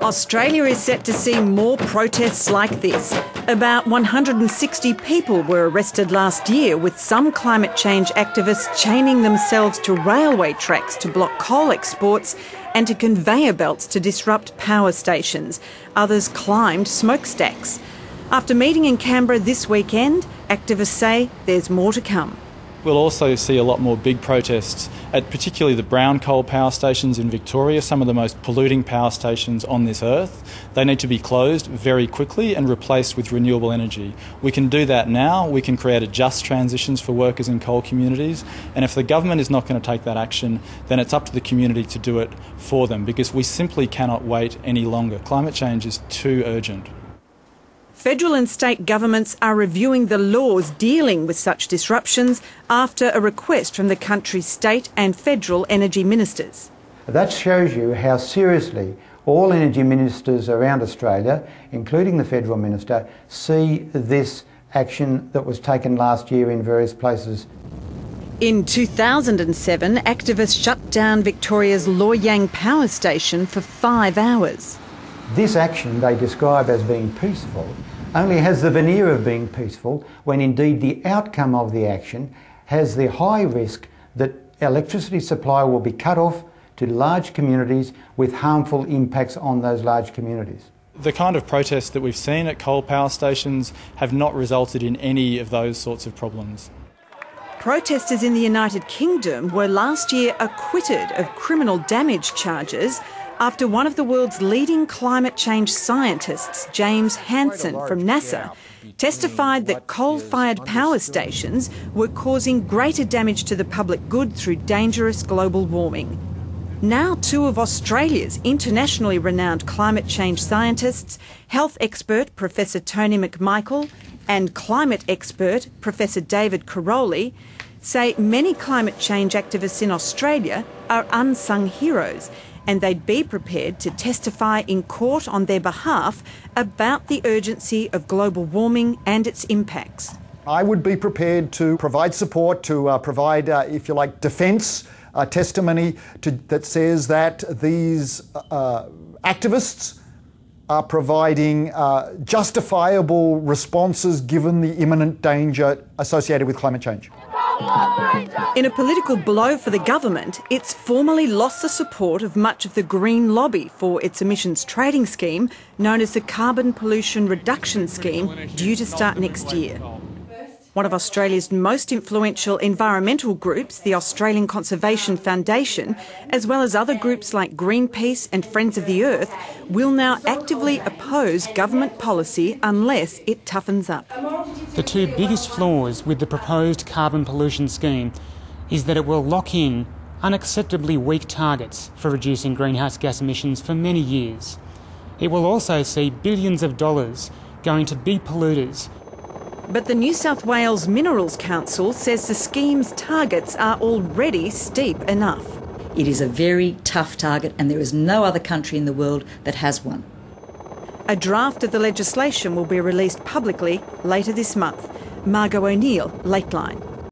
Australia is set to see more protests like this. About 160 people were arrested last year, with some climate change activists chaining themselves to railway tracks to block coal exports and to conveyor belts to disrupt power stations. Others climbed smokestacks. After meeting in Canberra this weekend, activists say there's more to come. We'll also see a lot more big protests at particularly the brown coal power stations in Victoria, some of the most polluting power stations on this earth. They need to be closed very quickly and replaced with renewable energy. We can do that now. We can create a just transitions for workers in coal communities. And if the government is not going to take that action, then it's up to the community to do it for them, because we simply cannot wait any longer. Climate change is too urgent. Federal and state governments are reviewing the laws dealing with such disruptions after a request from the country's state and federal energy ministers. That shows you how seriously all energy ministers around Australia, including the federal minister, see this action that was taken last year in various places. In 2007, activists shut down Victoria's Loy Yang power station for 5 hours. This action they describe as being peaceful only has the veneer of being peaceful when indeed the outcome of the action has the high risk that electricity supply will be cut off to large communities with harmful impacts on those large communities. The kind of protests that we've seen at coal power stations have not resulted in any of those sorts of problems. Protesters in the United Kingdom were last year acquitted of criminal damage charges after one of the world's leading climate change scientists, James Hansen from NASA, testified that coal-fired power stations were causing greater damage to the public good through dangerous global warming. Now, two of Australia's internationally renowned climate change scientists, health expert Professor Tony McMichael and climate expert Professor David Caroli, say many climate change activists in Australia are unsung heroes, and they'd be prepared to testify in court on their behalf about the urgency of global warming and its impacts. I would be prepared to provide support, to provide, if you like, defence testimony that says that these activists are providing justifiable responses given the imminent danger associated with climate change. In a political blow for the government, it's formally lost the support of much of the green lobby for its emissions trading scheme, known as the Carbon Pollution Reduction Scheme, due to start next year. One of Australia's most influential environmental groups, the Australian Conservation Foundation, as well as other groups like Greenpeace and Friends of the Earth, will now actively oppose government policy unless it toughens up. The two biggest flaws with the proposed carbon pollution scheme is that it will lock in unacceptably weak targets for reducing greenhouse gas emissions for many years. It will also see billions of dollars going to big polluters. But the New South Wales Minerals Council says the scheme's targets are already steep enough. It is a very tough target, and there is no other country in the world that has one. A draft of the legislation will be released publicly later this month. Margot O'Neill, Lateline.